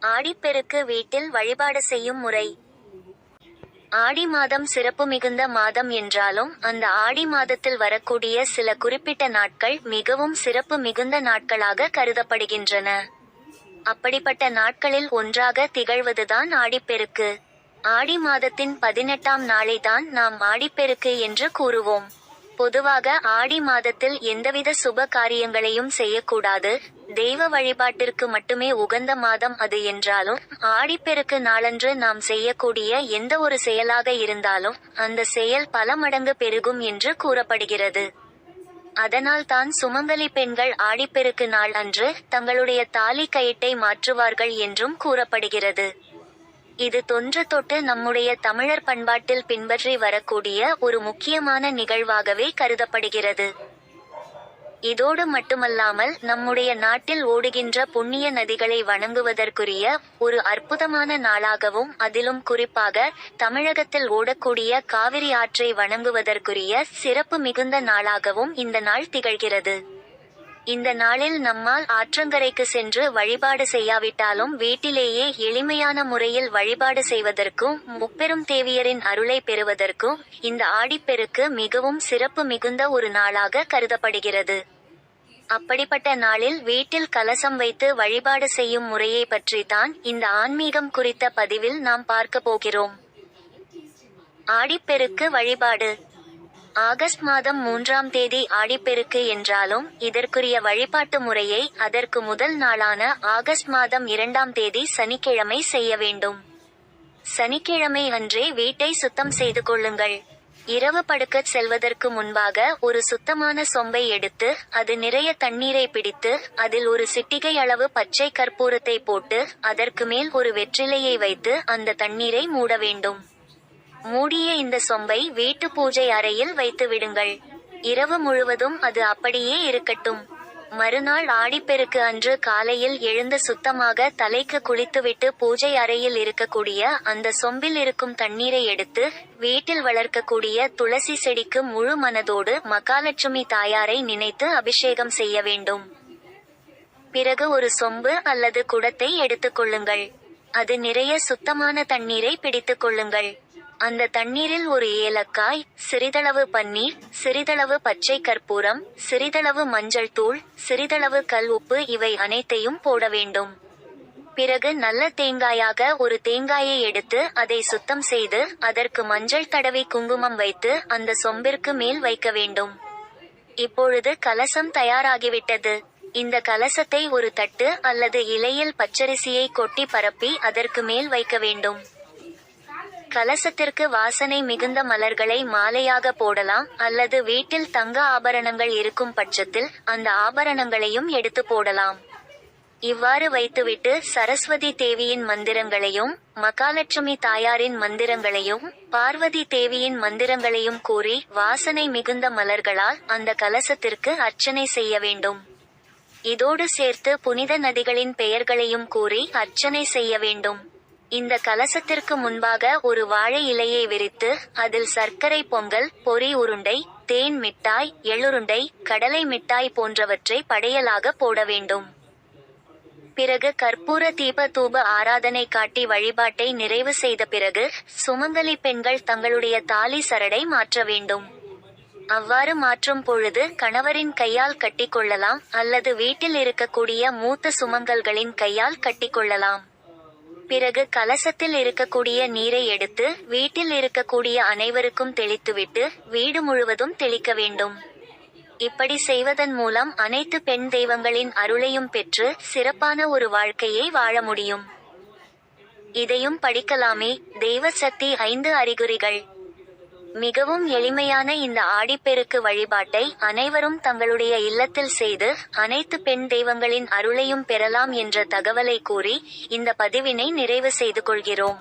ஆடிப்பெருக்கு வீட்டில் வழிபாடு செய்யும் முறை. ஆடி மாதம் சிறப்பு மிகுந்த மாதம் என்றாலும் அந்த ஆடி மாதத்தில் வரக்கூடிய சில குறிப்பிட்ட நாட்கள் மிகவும் சிறப்பு மிகுந்த நாட்களாக கருதப்படுகின்றன. அப்படிப்பட்ட நாட்களில் ஒன்றாக திகழ்வதுதான் ஆடிப்பெருக்கு. ஆடி மாதத்தின் 18ஆம் நாளைதான் நாம் ஆடிப்பெருக்கு என்று கூறுவோம். பொதுவாக ஆடி மாதத்தில் எந்தவித சுப காரியங்களையும் செய்யக்கூடாது. தெய்வ வழிபாட்டிற்கு மட்டுமே உகந்த மாதம் அது என்றாலும் ஆடிப்பெருக்கு நாளன்று நாம் செய்யக்கூடிய எந்த ஒரு செயலாக இருந்தாலும் அந்த செயல் பல மடங்கு பெருகும் என்று கூறப்படுகிறது. அதனால் தான் சுமங்கலி பெண்கள் ஆடிப்பெருக்கு நாள் அன்று தங்களுடைய தாலி கயிற்றை மாற்றுவார்கள் என்றும் கூறப்படுகிறது. இது தொன்று தொட்டு நம்முடைய தமிழர் பண்பாட்டில் பின்பற்றி வரக்கூடிய ஒரு முக்கியமான நிகழ்வாகவே கருதப்படுகிறது. இதோடு மட்டுமல்லாமல் நம்முடைய நாட்டில் ஓடுகின்ற புண்ணிய நதிகளை வணங்குவதற்குரிய ஒரு அற்புதமான நாளாகவும், அதிலும் குறிப்பாக தமிழகத்தில் ஓடக்கூடிய காவிரி ஆற்றை வணங்குவதற்குரிய சிறப்பு மிகுந்த நாளாகவும் இந்த நாள் திகழ்கிறது. இந்த நாளில் நம்மால் ஆற்றங்கரைக்கு சென்று வழிபாடு செய்யாவிட்டாலும் வீட்டிலேயே எளிமையான முறையில் வழிபாடு செய்வதற்கும் முப்பெரும் தேவியரின் அருளை பெறுவதற்கும் இந்த ஆடிப்பெருக்கு மிகவும் சிறப்பு மிகுந்த ஒரு நாளாக கருதப்படுகிறது. அப்படிப்பட்ட நாளில் வீட்டில் கலசம் வைத்து வழிபாடு செய்யும் முறையை பற்றி தான் இந்த ஆன்மீகம் குறித்த பதிவில் நாம் பார்க்க போகிறோம். ஆடிப்பெருக்கு வழிபாடு. ஆகஸ்ட் மாதம் 3ஆம் தேதி ஆடிப்பெருக்கு என்றாலும் இதற்குரிய வழிபாட்டு முறையை அதற்கு முதல் நாளான ஆகஸ்ட் மாதம் 2ஆம் தேதி சனிக்கிழமை செய்ய வேண்டும். சனிக்கிழமை அன்றே வீட்டை சுத்தம் செய்து கொள்ளுங்கள். இரவு படுக்கச் செல்வதற்கு முன்பாக ஒரு சுத்தமான சொம்பை எடுத்து அது நிறைய தண்ணீரை பிடித்து அதில் ஒரு சிட்டிகை அளவு பச்சை கற்பூரத்தை போட்டு அதற்கு மேல் ஒரு வெற்றிலையை வைத்து அந்த தண்ணீரை மூட வேண்டும். மூடிய இந்த சொம்பை வீட்டு பூஜை அறையில் வைத்து விடுங்கள். இரவு முழுவதும் அது அப்படியே இருக்கட்டும். மறுநாள் ஆடிப்பெருக்கு அன்று காலையில் எழுந்து சுத்தமாக தலைக்கு குளித்துவிட்டு பூஜை அறையில் இருக்கக்கூடிய அந்த சொம்பில் இருக்கும் தண்ணீரை எடுத்து வீட்டில் வளர்க்கக்கூடிய துளசி செடிக்கு முழு மனதோடு மகாலட்சுமி தாயாரை நினைத்து அபிஷேகம் செய்ய வேண்டும். பிறகு ஒரு சொம்பு அல்லது குடத்தை எடுத்துக்கொள்ளுங்கள். அது நிறைய சுத்தமான தண்ணீரை பிடித்துக் கொள்ளுங்கள். அந்த தண்ணீரில் ஒரு ஏலக்காய், சிறிதளவு பன்னீர், சிறிதளவு பச்சை கற்பூரம், சிறிதளவு மஞ்சள் தூள், சிறிதளவு கல் உப்பு இவை அனைத்தையும் போட வேண்டும். பிறகு நல்ல தேங்காயாக ஒரு தேங்காயை எடுத்து அதை சுத்தம் செய்து அதற்கு மஞ்சள் தடவி குங்குமம் வைத்து அந்த சொம்பிற்கு மேல் வைக்க வேண்டும். இப்பொழுது கலசம் தயாராகிவிட்டது. இந்த கலசத்தை ஒரு தட்டு அல்லது இலையில் பச்சரிசியை கொட்டி பரப்பி அதற்கு மேல் வைக்க வேண்டும். கலசத்திற்கு வாசனை மிகுந்த மலர்களை மாலையாக போடலாம் அல்லது வீட்டில் தங்க ஆபரணங்கள் இருக்கும் பட்சத்தில் அந்த ஆபரணங்களையும் எடுத்து போடலாம். இவ்வாறு வைத்துவிட்டு சரஸ்வதி தேவியின் மந்திரங்களையும் மகாலட்சுமி தாயாரின் மந்திரங்களையும் பார்வதி தேவியின் மந்திரங்களையும் கூறி வாசனை மிகுந்த மலர்களால் அந்த கலசத்திற்கு அர்ச்சனை செய்ய வேண்டும். இதோடு சேர்த்து புனித நதிகளின் பெயர்களையும் கூறி அர்ச்சனை செய்ய வேண்டும். இந்த கலசத்திற்கு முன்பாக ஒரு வாழை இலையை விரித்து அதில் சர்க்கரை பொங்கல், பொரி உருண்டை, தேன் மிட்டாய், எள்ளுருண்டை, கடலை மிட்டாய் போன்றவற்றை படையலாக போட வேண்டும். பிறகு கற்பூர தீப தூப ஆராதனை காட்டி வழிபாட்டை நிறைவு செய்த பிறகு சுமங்கலி பெண்கள் தங்களுடைய தாலி சரடை மாற்ற வேண்டும். அவ்வாறு மாற்றும் பொழுது கணவரின் கையால் கட்டிக்கொள்ளலாம் அல்லது வீட்டில் இருக்கக்கூடிய மூத்த சுமங்கல்களின் கையால் கட்டிக்கொள்ளலாம். பிறகு கலசத்தில் இருக்கக்கூடிய நீரை எடுத்து வீட்டில் இருக்கக்கூடிய அனைவருக்கும் தெளித்துவிட்டு வீடு முழுவதும் தெளிக்க வேண்டும். இப்படி செய்வதன் மூலம் அனைத்து பெண் தெய்வங்களின் அருளையும் பெற்று சிறப்பான ஒரு வாழ்க்கையை வாழ முடியும். இதையும் படிக்கலாமே. தெய்வ சக்தி 5 அறிகுறிகள். மிகவும் எளிமையான இந்த ஆடிப்பெருக்கு வழிபாட்டை அனைவரும் தங்களுடைய இல்லத்தில் செய்து அனைத்து பெண் தெய்வங்களின் அருளையும் பெறலாம் என்ற தகவலை கூறி இந்த பதிவினை நிறைவு செய்து கொள்கிறோம்.